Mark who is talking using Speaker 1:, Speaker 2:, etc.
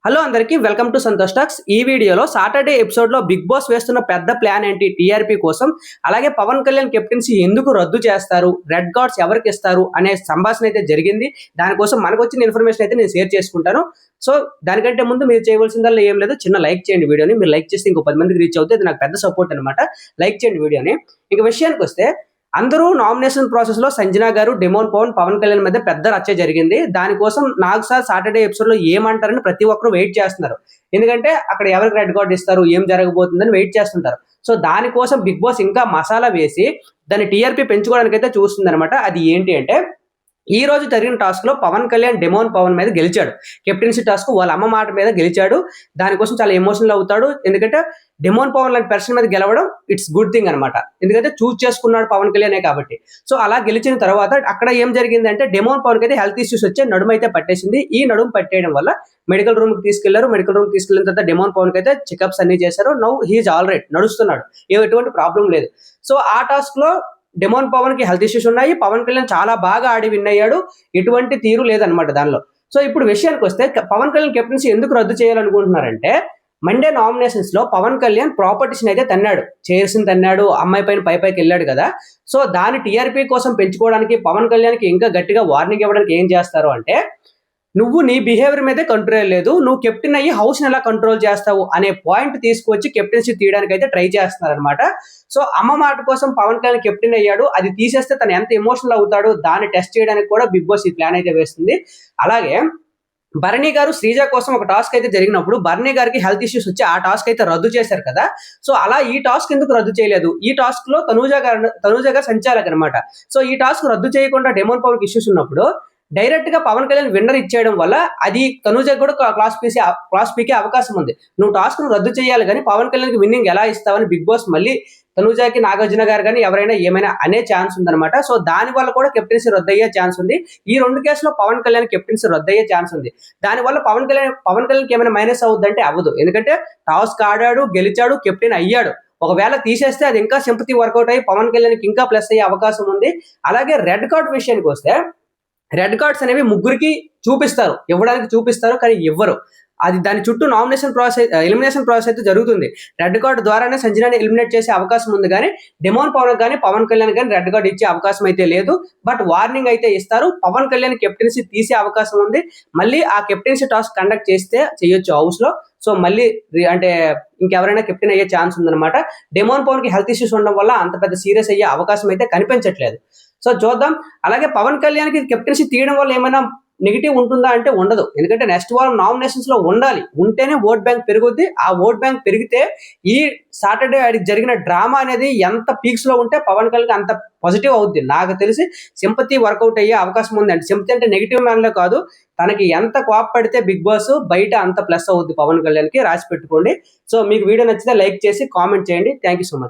Speaker 1: Hello అందరికీ welcome to Santosh talks. ఈ వీడియోలో సాటర్డే ఎపిసోడ్లో బిగ్ బాస్ వేస్తున్న పెద్ద ప్లాన్ ఏంటి, టీఆర్పీ కోసం, అలాగే పవన్ కళ్యాణ్ కెప్టెన్సీ ఎందుకు రద్దు చేస్తారు, రెడ్ కార్డ్స్ ఎవరికి ఇస్తారు అనే సంభాషణ అయితే జరిగింది. దానికోసం మనకు వచ్చిన ఇన్ఫర్మేషన్ అయితే నేను షేర్ చేసుకుంటాను. సో దానికంటే ముందు మీరు చేయవలసిందల్లా ఏం లేదు, చిన్న లైక్ చేయండి వీడియోని. మీరు లైక్ చేస్తే ఇంకో 10 మందికి రీచ్ అవుతుంది, అది నాకు పెద్ద సపోర్ట్ అనమాట. లైక్ చేయండి వీడియోని. ఇక విషయానికి వస్తే, అందరూ నామినేషన్ ప్రాసెస్ లో సంజన గారు, డెమోన్ పవన్, పవన్ కళ్యాణ్ మధ్య పెద్ద రచ్చ జరిగింది. దానికోసం నాగ్ సార్ సాటర్డే ఎపిసోడ్ లో ఏమంటారని ప్రతి ఒక్కరు వెయిట్ చేస్తున్నారు. ఎందుకంటే అక్కడ ఎవరికి రెడ్ కార్డ్ ఇస్తారు, ఏం జరగబోతుందని వెయిట్ చేస్తుంటారు. సో దానికోసం బిగ్ బాస్ ఇంకా మసాలా వేసి దాన్ని టీఆర్పీ పెంచుకోవడానికి అయితే చూస్తుంది అనమాట. అది ఏంటి అంటే, ఈ రోజు జరిగిన టాస్క్ లో పవన్ కళ్యాణ్ డెమోన్ పవన్ మీద గెలిచాడు. కెప్టెన్సీ టాస్క్ వాళ్ళ అమ్మ మాట మీద గెలిచాడు. దానికోసం చాలా ఎమోషనల్ అవుతాడు. ఎందుకంటే డెమోన్ పవన్ లాంటి పర్సన్ మీద గెలవడం ఇట్స్ గుడ్ థింగ్ అనమాట. ఎందుకంటే చూస్ చేసుకున్నాడు పవన్ కళ్యాణే కాబట్టి. సో అలా గెలిచిన తర్వాత అక్కడ ఏం జరిగిందంటే, డెమోన్ పవన్ కి అయితే హెల్త్ ఇష్యూస్ వచ్చే నడుము అయితే పట్టేసింది. ఈ నడుము పట్టేయడం వల్ల మెడికల్ రూమ్ కి తీసుకెళ్లారు. మెడికల్ రూమ్ తీసుకెళ్లిన తర్వాత డెమోన్ పవన్ కి అయితే చెకప్స్ అన్ని చేశారు. నౌ హీఈస్ ఆల్ రైట్, నడుస్తున్నాడు, ఎటువంటి ప్రాబ్లం లేదు. సో ఆ టాస్క్ లో డెమోన్ పవన్ కి హెల్త్ ఇష్యూస్ ఉన్నాయి. పవన్ కళ్యాణ్ చాలా బాగా ఆడి విన్ అయ్యాడు. ఎటువంటి తీరు లేదనమాట దానిలో. సో ఇప్పుడు విషయానికి వస్తే, పవన్ కళ్యాణ్ కెప్టెన్సీ ఎందుకు రద్దు చేయాలనుకుంటున్నారంటే, మండే నామినేషన్స్ లో పవన్ కళ్యాణ్ ప్రాపర్టీస్ అయితే తన్నాడు, చైర్స్ తన్నాడు, అమ్మాయి పైన పైకి వెళ్ళాడు కదా. సో దాని టీఆర్పీ కోసం పెంచుకోవడానికి పవన్ కళ్యాణ్ కి ఇంకా గట్టిగా వార్నింగ్ ఇవ్వడానికి ఏం చేస్తారు అంటే, నువ్వు నీ బిహేవియర్ మీదే కంట్రోల్ లేదు, నువ్వు కెప్టెన్ అయ్యి హౌస్ ని ఎలా కంట్రోల్ చేస్తావు అనే పాయింట్ తీసుకొచ్చి కెప్టెన్సీ తీయడానికి అయితే ట్రై చేస్తున్నారు అనమాట. సో అమ్మ మాట కోసం పవన్ కళ్యాణ్ కెప్టెన్ అయ్యాడు, అది తీసేస్తే తను ఎంత ఎమోషనల్ అవుతాడో దాన్ని టెస్ట్ చేయడానికి కూడా బిగ్ బాస్ ఈ ప్లాన్ అయితే వేస్తుంది. అలాగే భరణి గారు శ్రీజ కోసం ఒక టాస్క్ అయితే జరిగినప్పుడు భరణి గారికి హెల్త్ ఇష్యూస్ వచ్చి ఆ టాస్క్ అయితే రద్దు చేశారు కదా. సో అలా ఈ టాస్క్ ఎందుకు రద్దు చేయలేదు? ఈ టాస్క్ లో తనూజ గారు సంచాలక్ అనమాట. సో ఈ టాస్క్ రద్దు చేయకుండా డెమోన్ పవన్ కి ఇష్యూస్ ఉన్నప్పుడు డైరెక్ట్ గా పవన్ కళ్యాణ్ విన్నర్ ఇచ్చేయడం వల్ల అది తనూజ కూడా క్లాస్ పీకే అవకాశం ఉంది. నువ్వు టాస్క్ ను రద్దు చేయాలి కానీ పవన్ కళ్యాణ్ కి విన్నింగ్ ఎలా ఇస్తావని బిగ్ బాస్ మళ్ళీ తనూజకి, నాగార్జున గారు కానీ ఎవరైనా ఏమైనా అనే ఛాన్స్ ఉందన్నమాట. సో దాని వల్ల కూడా కెప్టెన్సీ రద్దయ్యే ఛాన్స్ ఉంది. ఈ 2 కేసులో పవన్ కళ్యాణ్ కెప్టెన్సీ రద్దయ్యే ఛాన్స్ ఉంది. దానివల్ల పవన్ కళ్యాణ్కి ఏమైనా మైనస్ అవుద్దంటే అవ్వదు. ఎందుకంటే టాస్క్ ఆడాడు, గెలిచాడు, కెప్టెన్ అయ్యాడు. ఒకవేళ తీసేస్తే అది ఇంకా సింపతి వర్కౌట్ అయ్యి పవన్ కళ్యాణ్కి ఇంకా ప్లస్ అయ్యే అవకాశం ఉంది. అలాగే రెడ్ కార్డ్ విషయానికి వస్తే, రెడ్ కార్డ్స్ అనేవి ముగ్గురికి ఇవ్వడానికి చూపిస్తారు కానీ ఇవ్వరు. అది దాని చుట్టూ ఎలిమినేషన్ ప్రాసెస్ అయితే జరుగుతుంది. రెడ్ కార్డ్ ద్వారానే సంజనాని ఎలిమినేట్ చేసే అవకాశం ఉంది కానీ డెమోన్ పవన్ కానీ పవన్ కళ్యాణ్ కానీ రెడ్ కార్డ్ ఇచ్చే అవకాశం అయితే లేదు. బట్ వార్నింగ్ అయితే ఇస్తారు. పవన్ కళ్యాణ్ కెప్టెన్సీ తీసే అవకాశం ఉంది. మళ్ళీ ఆ కెప్టెన్సీ టాస్క్ కండక్ట్ చేస్తే చేయొచ్చు హౌస్ లో. సో మళ్ళీ అంటే ఇంకెవరైనా కెప్టెన్ అయ్యే ఛాన్స్ ఉందన్నమాట. డెమోన్ పవన్ కి హెల్త్ ఇష్యూస్ ఉండడం వల్ల అంత పెద్ద సీరియస్ అయ్యే అవకాశం అయితే కనిపించట్లేదు. సో చూద్దాం. అలాగే పవన్ కళ్యాణ్ కి కెప్టెన్సీ తీయడం వల్ల ఏమైనా నెగిటివ్ ఉంటుందా అంటే ఉండదు. ఎందుకంటే నెక్స్ట్ వారం నామినేషన్స్ లో ఉండాలి, ఉంటేనే ఓట్ బ్యాంక్ పెరుగుద్ది. ఆ ఓట్ బ్యాంక్ పెరిగితే ఈ సాటర్డే జరిగిన డ్రామా అనేది ఎంత పీక్స్ లో ఉంటే పవన్ కళ్యాణ్ అంత పాజిటివ్ అవుద్ది. నాకు తెలిసి సింపతి వర్కౌట్ అయ్యే అవకాశం ఉంది. అంటే సింపతి అంటే నెగిటివ్ మ్యాన్ లో కాదు, తనకి ఎంత కోప్ పడితే బిగ్ బాస్ బయట అంత ప్లస్ అవుద్ది పవన్ కళ్యాణ్ కి. రాసి పెట్టుకోండి. సో మీకు వీడియో నచ్చితే లైక్ చేసి కామెంట్ చేయండి. Thank you so much.